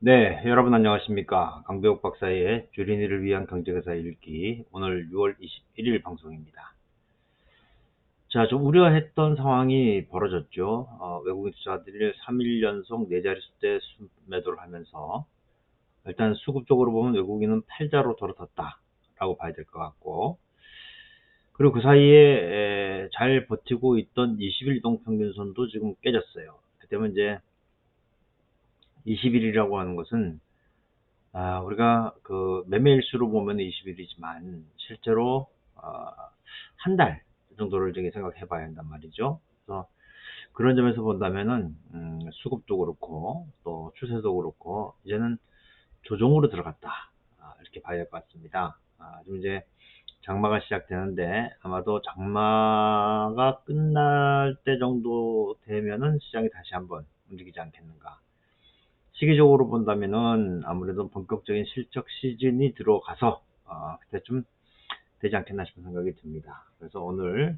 네, 여러분 안녕하십니까. 강배옥 박사의 주린이를 위한 경제기사 읽기, 오늘 6월 21일 방송입니다. 자, 좀 우려했던 상황이 벌어졌죠. 외국인 투자들이 3일 연속 네 자릿수대 매도를 하면서 일단 수급적으로 보면 외국인은 팔자로 돌아섰다라고 봐야 될 것 같고, 그리고 그 사이에 잘 버티고 있던 20일 이동평균선도 지금 깨졌어요. 그 때문에 이제 20일이라고 하는 것은 우리가 그 매매일수로 보면 20일이지만 실제로 한 달 정도를 저기 생각해 봐야 한단 말이죠. 그래서 그런 점에서 본다면은 수급도 그렇고 또 추세도 그렇고 이제는 조정으로 들어갔다. 이렇게 봐야 할 것 같습니다. 지금 이제 장마가 시작되는데 아마도 장마가 끝날 때 정도 되면은 시장이 다시 한번 움직이지 않겠는가. 시기적으로 본다면은 아무래도 본격적인 실적 시즌이 들어가서 그때쯤 되지 않겠나 싶은 생각이 듭니다. 그래서 오늘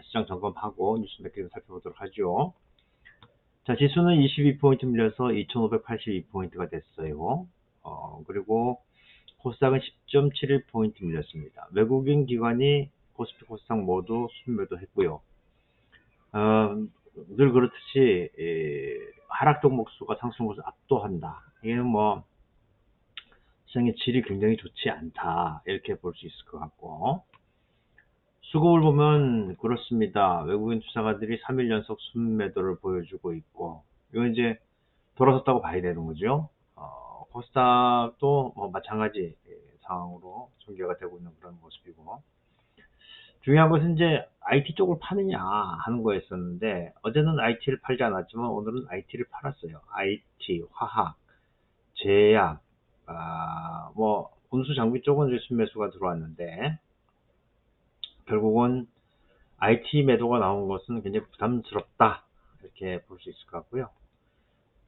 시장 점검하고 뉴스 몇 개 좀 살펴보도록 하죠. 자, 지수는 22포인트 밀려서 2582포인트가 됐어요. 그리고 코스닥은 10.71포인트 밀렸습니다. 외국인 기관이 코스피 코스닥 모두 순매도 했고요. 늘 그렇듯이 하락 종목 수가 상승 종목 수를 압도한다. 이게 뭐 시장의 질이 굉장히 좋지 않다, 이렇게 볼 수 있을 것 같고, 수급을 보면 그렇습니다. 외국인 투자가들이 3일 연속 순매도를 보여주고 있고, 이건 이제 돌아섰다고 봐야 되는 거죠. 코스닥도 뭐 마찬가지 상황으로 전개가 되고 있는 그런 모습이고, 중요한 것은 이제 IT 쪽을 파느냐 하는 거였었는데, 어제는 IT를 팔지 않았지만 오늘은 IT를 팔았어요. IT, 화학, 제약, 뭐 운수 장비 쪽은 이제 순매수가 들어왔는데, 결국은 IT 매도가 나온 것은 굉장히 부담스럽다, 이렇게 볼 수 있을 것 같고요.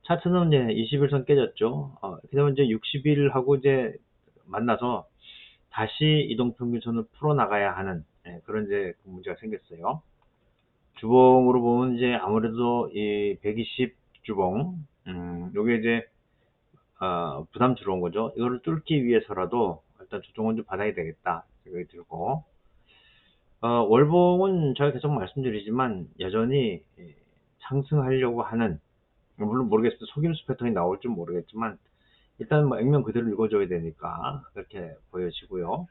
차트는 이제 21선 깨졌죠. 그다음에 이제 60일하고 이제 만나서 다시 이동평균선을 풀어나가야 하는 그런 이제 문제가 생겼어요. 주봉으로 보면 이제 아무래도 이 120 주봉, 요게 이제 부담스러운 거죠. 이거를 뚫기 위해서라도 일단 조정은 좀 받아야 되겠다 생각이 들고, 월봉은 제가 계속 말씀드리지만 여전히 상승하려고 하는, 물론 모르겠어요. 속임수 패턴이 나올지 모르겠지만 일단 뭐 액면 그대로 읽어줘야 되니까 그렇게 보여지고요.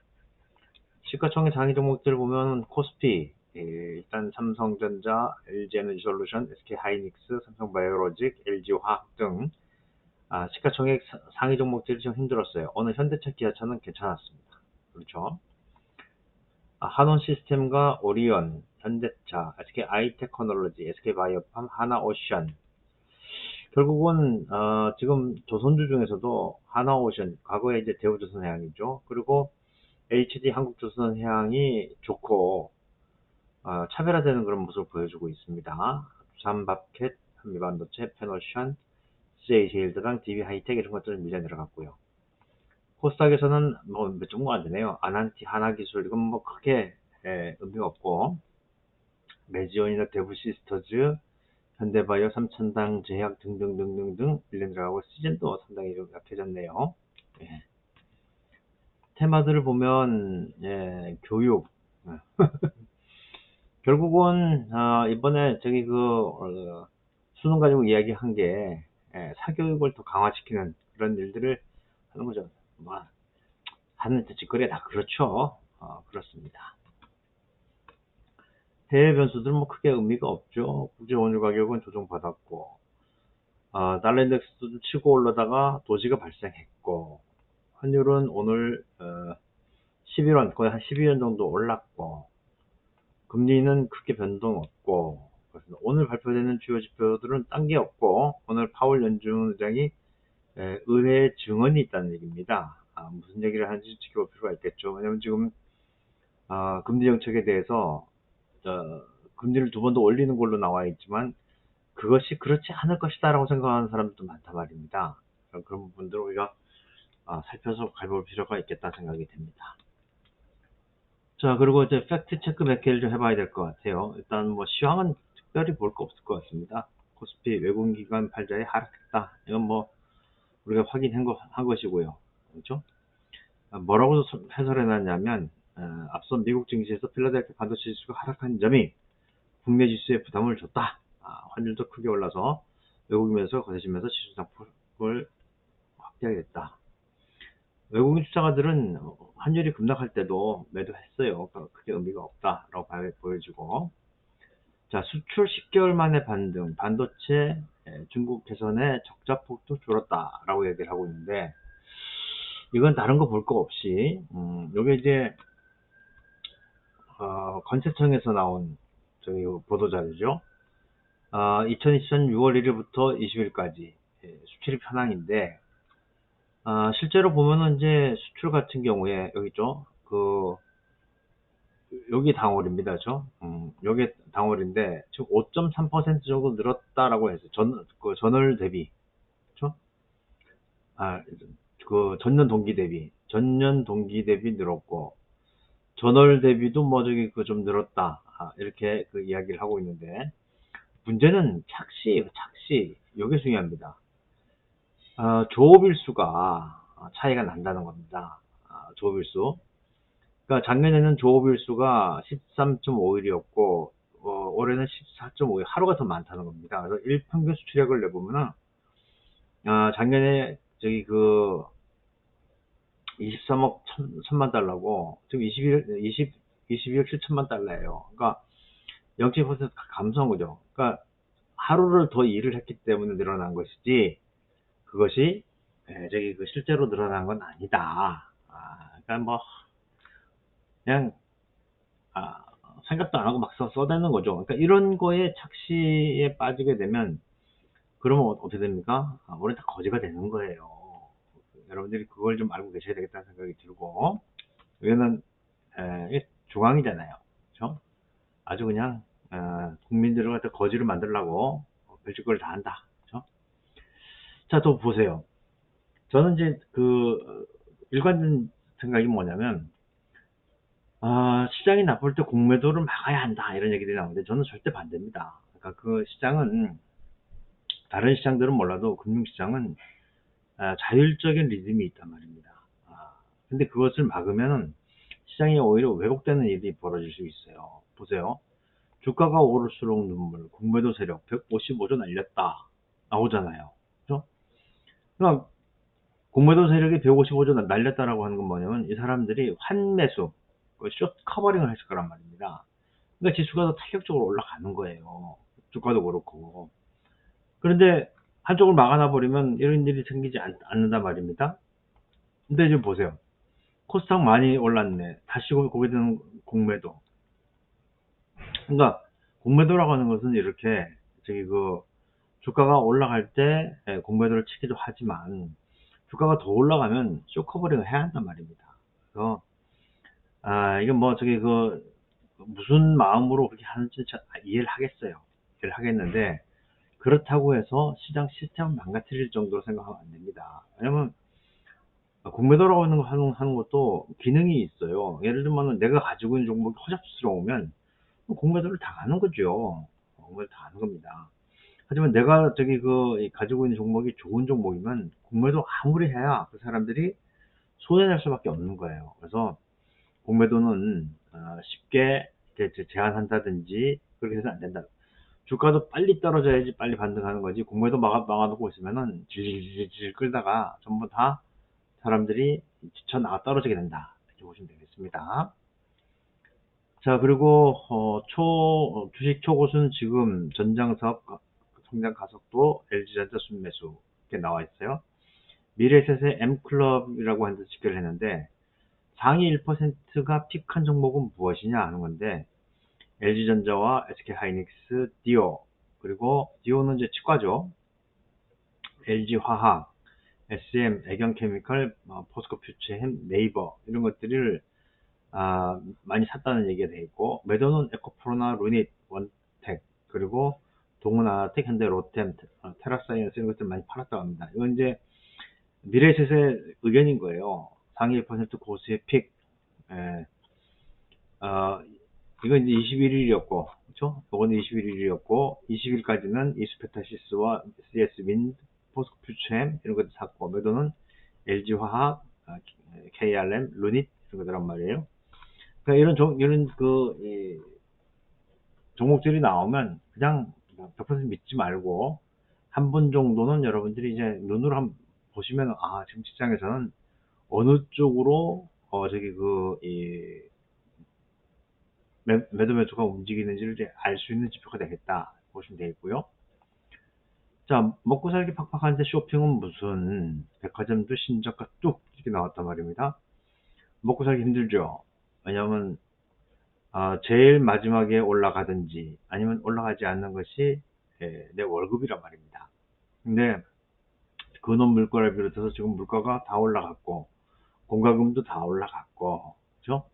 시가총액 상위 종목들 보면 코스피, 일단 삼성전자, LG에너지솔루션, SK하이닉스, 삼성바이오로직, LG화학 등 시가총액 상위 종목들이 좀 힘들었어요. 오늘 현대차, 기아차는 괜찮았습니다. 그렇죠. 한원시스템과 오리온, 현대차, SK아이테크놀로지, SK바이오팜, 하나오션. 결국은 지금 조선주 중에서도 하나오션, 과거에 이제 대우조선해양이죠. 그리고 HD 한국조선해양이 좋고 차별화되는 그런 모습을 보여주고 있습니다. 두산밥켓, 한미반도체, 페노션, CJ제일드랑 DB하이텍 이런 것들은 밀려 내려갔고요. 코스닥에서는 뭐 몇 종목 안 되네요. 아난티, 하나기술 이건 뭐 크게 의미가 없고, 메지온이나 대부시스터즈, 현대바이오, 삼천당 제약 등등등등등 밀려 들어가고, 시즌도 상당히 좀 약해졌네요. 예. 테마들을 보면 교육, 결국은 이번에 저기 수능 가지고 이야기한 게 사교육을 더 강화시키는 그런 일들을 하는 거죠. 뭐 하는 짓거리가 다 그렇죠. 그렇습니다. 해외 변수들은 뭐 크게 의미가 없죠. 국제 원유 가격은 조정받았고, 달러 인덱스도 좀 치고 올라다가 도지가 발생했고, 환율은 오늘 11원, 거의 한 12원 정도 올랐고, 금리는 크게 변동 없고, 그렇습니다. 오늘 발표되는 주요 지표들은 딴 게 없고, 오늘 파월 연준 의장이 의회 증언이 있다는 얘기입니다. 무슨 얘기를 하는지 지켜볼 필요가 있겠죠. 왜냐면 지금 금리 정책에 대해서 금리를 두 번 더 올리는 걸로 나와 있지만 그것이 그렇지 않을 것이다라고 생각하는 사람들도 많단 말입니다. 그런 부분들을 우리가 살펴서 가볼 필요가 있겠다 생각이 됩니다. 자, 그리고 이제 팩트 체크 몇 개를 좀 해봐야 될 것 같아요. 일단 뭐 시황은 특별히 볼 거 없을 것 같습니다. 코스피 외국인 기관 팔자에 하락했다. 이건 뭐 우리가 한 것이고요. 그렇죠? 뭐라고 해설해 놨냐면, 앞선 미국 증시에서 필라델피아 반도체 지수가 하락한 점이 국내 지수에 부담을 줬다. 환율도 크게 올라서 외국인에서 거세지면서 지수 상폭을 확대하게 됐다. 외국인 투자가들은 환율이 급락할 때도 매도했어요. 크게 의미가 없다라고 보여지고, 자, 수출 10개월 만에 반등, 반도체 중국 개선의 적자폭도 줄었다라고 얘기를 하고 있는데, 이건 다른 거 볼 거 없이, 요게 이제 건체청에서 나온 저희 보도 자료죠. 2024년 6월 1일부터 20일까지 수출입 현황인데, 실제로 보면은 이제 수출 같은 경우에 여기 있죠. 여기 당월입니다. 여기 당월인데 지금 5.3% 정도 늘었다라고 해서 전월 대비, 그렇죠? 전년 동기 대비 늘었고, 전월 대비도 뭐 저기 좀 늘었다. 이렇게 이야기를 하고 있는데, 문제는 착시, 이게 중요합니다. 조업일수가 차이가 난다는 겁니다. 조업일수. 그러니까 작년에는 조업일수가 13.5일이었고, 올해는 14.5일, 하루가 더 많다는 겁니다. 그래서 일평균 수출액을 내보면은, 작년에 23억 1천만 달러고, 지금 22억 7천만 달러예요. 그러니까 0.2% 감소한 거죠. 그러니까 하루를 더 일을 했기 때문에 늘어난 것이지, 그것이 실제로 늘어난 건 아니다. 그러니까 뭐 그냥 생각도 안 하고 막 써대는 거죠. 그러니까 이런 거에 착시에 빠지게 되면, 그러면 어떻게 됩니까? 올해 다 거지가 되는 거예요. 여러분들이 그걸 좀 알고 계셔야 되겠다는 생각이 들고, 이거는 이게 중앙이잖아요. 그렇죠? 아주 그냥 국민들을 갖다 거지를 만들려고 별짓거리를 다 한다. 그렇죠? 자, 또 보세요. 저는 이제 일관된 생각이 뭐냐면, 시장이 나쁠 때 공매도를 막아야 한다, 이런 얘기들이 나오는데, 저는 절대 반대입니다. 그러니까 시장은, 다른 시장들은 몰라도 금융시장은 자율적인 리듬이 있단 말입니다. 근데 그것을 막으면 시장이 오히려 왜곡되는 일이 벌어질 수 있어요. 보세요. 주가가 오를수록 눈물, 공매도 세력 155조 날렸다 나오잖아요. 그죠? 그러니까 공매도 세력이 155조 날렸다라고 하는 건 뭐냐면, 이 사람들이 환매수, 숏 커버링을 했을 거란 말입니다. 그러니까 지수가 더 탄력적으로 올라가는 거예요. 주가도 그렇고. 그런데 한쪽을 막아놔 버리면 이런 일이 생기지 않는단 말입니다. 근데 지금 보세요. 코스닥 많이 올랐네. 다시 거기에 대한 공매도. 그러니까 공매도라고 하는 것은 이렇게 주가가 올라갈 때 공매도를 치기도 하지만, 주가가 더 올라가면 쇼 커버링을 해야 한단 말입니다. 그래서 이건 뭐 무슨 마음으로 그렇게 하는지 이해를 하겠어요. 이해를 하겠는데, 그렇다고 해서 시장 시스템을 망가뜨릴 정도로 생각하면 안 됩니다. 왜냐면 공매도라고 하는 것도 기능이 있어요. 예를 들면 내가 가지고 있는 종목이 허접스러우면 공매도를 당하는 거죠. 공매도 당하는 겁니다. 하지만 내가 가지고 있는 종목이 좋은 종목이면 공매도 아무리 해야 그 사람들이 손해낼 수밖에 없는 거예요. 그래서 공매도는 쉽게 제한한다든지 그렇게 해서는 안 된다. 주가도 빨리 떨어져야지 빨리 반등하는 거지, 공매도 막아놓고 있으면은 질질질 끌다가 전부 다 사람들이 지쳐 나가 떨어지게 된다, 이렇게 보시면 되겠습니다. 자, 그리고 주식 초고수는 지금 전장사업 성장 가속도, LG전자 순매수 이렇게 나와 있어요. 미래에셋의 M클럽이라고 하는 데 집계를 했는데, 상위 1%가 픽한 종목은 무엇이냐 하는 건데, LG전자와 SK하이닉스, 디오, 그리고 디오는 이제 치과죠. LG화학, SM, 애경케미칼, 포스코퓨처햄, 네이버, 이런 것들을 많이 샀다는 얘기가 되어 있고, 매도는 에코프로나, 루닛, 원텍, 그리고 동은아텍, 현대, 로템, 테라사이언스, 이런 것들 많이 팔았다고 합니다. 이건 이제 미래에셋의 의견인 거예요. 상위 1% 고수의 픽. 이건 이제 21일이었고, 그렇죠? 이건 21일이었고, 20일까지는 이수페타시스와 CS 윈, 포스코 퓨처엠 이런 것도 샀고, 매도는 LG화학, KRM, 루닛 이런 것들란 말이에요. 그러니까 이런 종목들이 나오면 그냥 100% 믿지 말고 한 번 정도는 여러분들이 이제 눈으로 한번 보시면, 지금 시장에서는 어느 쪽으로 매도 매수가 움직이는지를 이제 알 수 있는 지표가 되겠다 보시면 되겠고요. 자, 먹고 살기 팍팍한데 쇼핑은 무슨, 백화점도 신저가 뚝 이렇게 나왔단 말입니다. 먹고 살기 힘들죠. 왜냐하면 제일 마지막에 올라가든지 아니면 올라가지 않는 것이 내 월급이란 말입니다. 근데 근원 물가를 비롯해서 지금 물가가 다 올라갔고 공과금도 다 올라갔고, 그죠?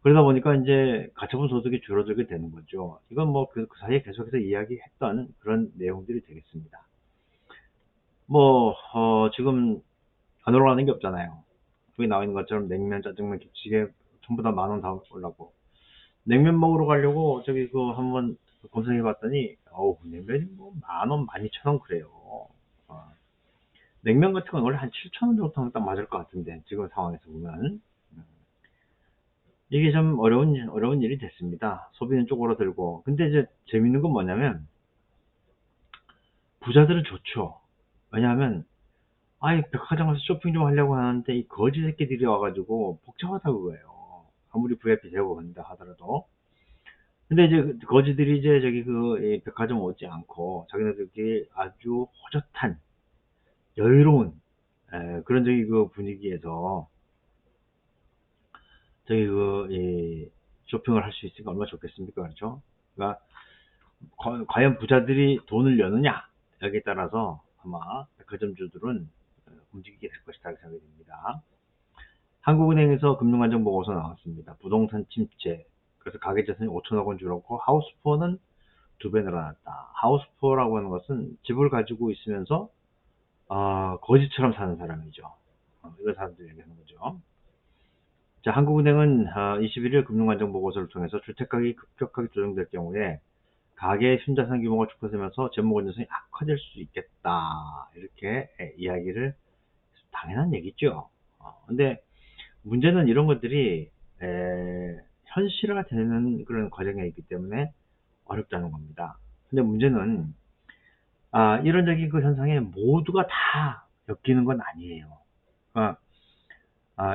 그러다 보니까 이제 가처분 소득이 줄어들게 되는 거죠. 이건 뭐 그 사이에 계속해서 이야기했던 그런 내용들이 되겠습니다. 지금 안 올라가는 게 없잖아요. 여기 나와 있는 것처럼 냉면, 짜장면, 김치찌개 전부 다 10,000원 다 올라고. 냉면 먹으러 가려고 한번 검색해 봤더니, 냉면이 뭐 10,000원, 12,000원 그래요. 어, 냉면 같은 건 원래 한 7,000원 정도 딱 맞을 것 같은데, 지금 상황에서 보면. 이게 좀 어려운 일이 됐습니다. 소비는 쪼그라들고. 근데 이제 재밌는 건 뭐냐면, 부자들은 좋죠. 왜냐하면, 백화점 가서 쇼핑 좀 하려고 하는데, 이 거지 새끼들이 와가지고 복잡하다고 그래요. 아무리 VIP 되고 간다 하더라도. 근데 이제 거지들이 이제 이 백화점 오지 않고, 자기네들끼리 아주 호젓한, 여유로운, 그런 분위기에서, 이 쇼핑을 할 수 있으니까 얼마나 좋겠습니까? 그렇죠? 그러니까, 과연 부자들이 돈을 여느냐? 여기에 따라서 아마 백화점주들은 움직이게 될 것이다 생각이 듭니다. 한국은행에서 금융안정 보고서 나왔습니다. 부동산 침체. 그래서 가계자산이 5천억 원 줄었고, 하우스푸어는 2배 늘어났다. 하우스푸어라고 하는 것은 집을 가지고 있으면서 거지처럼 사는 사람이죠. 이런 사람들 얘기하는 거죠. 자, 한국은행은 21일 금융안정보고서를 통해서 주택가격이 급격하게 조정될 경우에 가계 순자산 규모가 축소되면서 재무 건전성이 악화될 수 있겠다, 이렇게 이야기를, 당연한 얘기죠. 근데 문제는 이런 것들이 현실화되는 그런 과정에 있기 때문에 어렵다는 겁니다. 근데 문제는 이런 현상에 모두가 다 엮이는 건 아니에요. 그러니까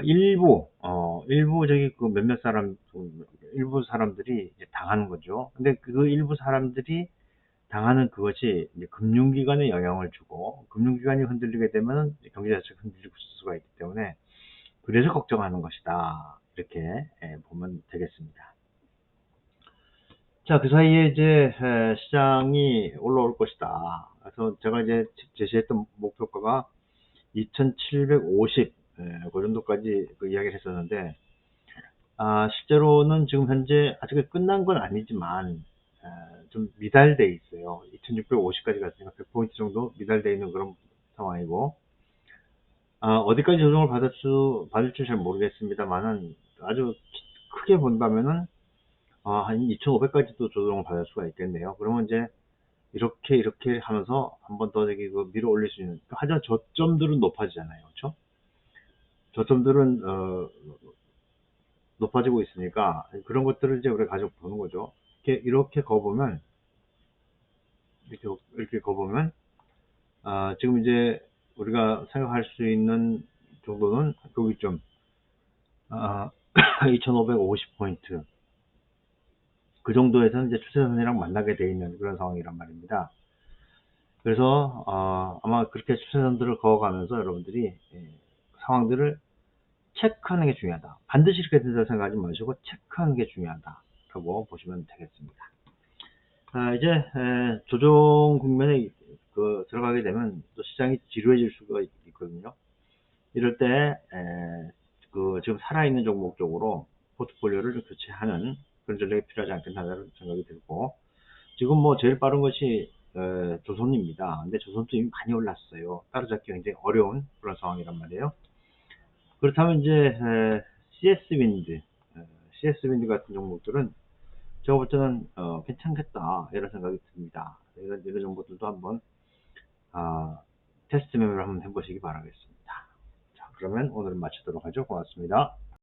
일부 일부 사람들이 이제 당하는 거죠. 근데 그 일부 사람들이 당하는 그것이 이제 금융기관에 영향을 주고, 금융기관이 흔들리게 되면 경제 자체가 흔들릴 수가 있기 때문에, 그래서 걱정하는 것이다, 이렇게 보면 되겠습니다. 자, 그 사이에 이제 시장이 올라올 것이다. 그래서 제가 이제 제시했던 목표가가 2,750, 그 정도까지 이야기를 했었는데, 실제로는 지금 현재 아직 끝난 건 아니지만 좀 미달돼 있어요. 2,650까지 갔으니까 100포인트 정도 미달돼 있는 그런 상황이고, 어디까지 조정을 받을지 잘 모르겠습니다만은, 아주 크게 본다면은 한 2,500까지도 조정을 받을 수가 있겠네요. 그러면 이제 이렇게 하면서 한 번 더 밀어 올릴 수 있는, 하지만 저점들은 높아지잖아요. 그렇죠? 저점들은 높아지고 있으니까 그런 것들을 이제 우리가 가지고 보는 거죠. 이렇게 거보면, 이렇게 거보면 지금 이제 우리가 생각할 수 있는 정도는 여기쯤, 2,550포인트 그 정도에서는 이제 추세선이랑 만나게 돼 있는 그런 상황이란 말입니다. 그래서 아마 그렇게 추세선들을 그어가면서 여러분들이 상황들을 체크하는 게 중요하다. 반드시 이렇게 된다고 생각하지 마시고 체크하는 게 중요하다라고 보시면 되겠습니다. 이제 조정 국면에 들어가게 되면 또 시장이 지루해질 수가 있거든요. 이럴 때 지금 살아있는 종목 쪽으로 포트폴리오를 좀 교체하는 그런 전략이 필요하지 않겠나라는 생각이 들고, 지금 뭐 제일 빠른 것이 조선입니다. 근데 조선도 이미 많이 올랐어요. 따라잡기 굉장히 어려운 그런 상황이란 말이에요. 그렇다면 이제 CS 윈드 같은 종목들은 제가 볼 때는 괜찮겠다, 이런 생각이 듭니다. 이런 정보들도 한번 테스트 매매를 한번 해보시기 바라겠습니다. 자, 그러면 오늘은 마치도록 하죠. 고맙습니다.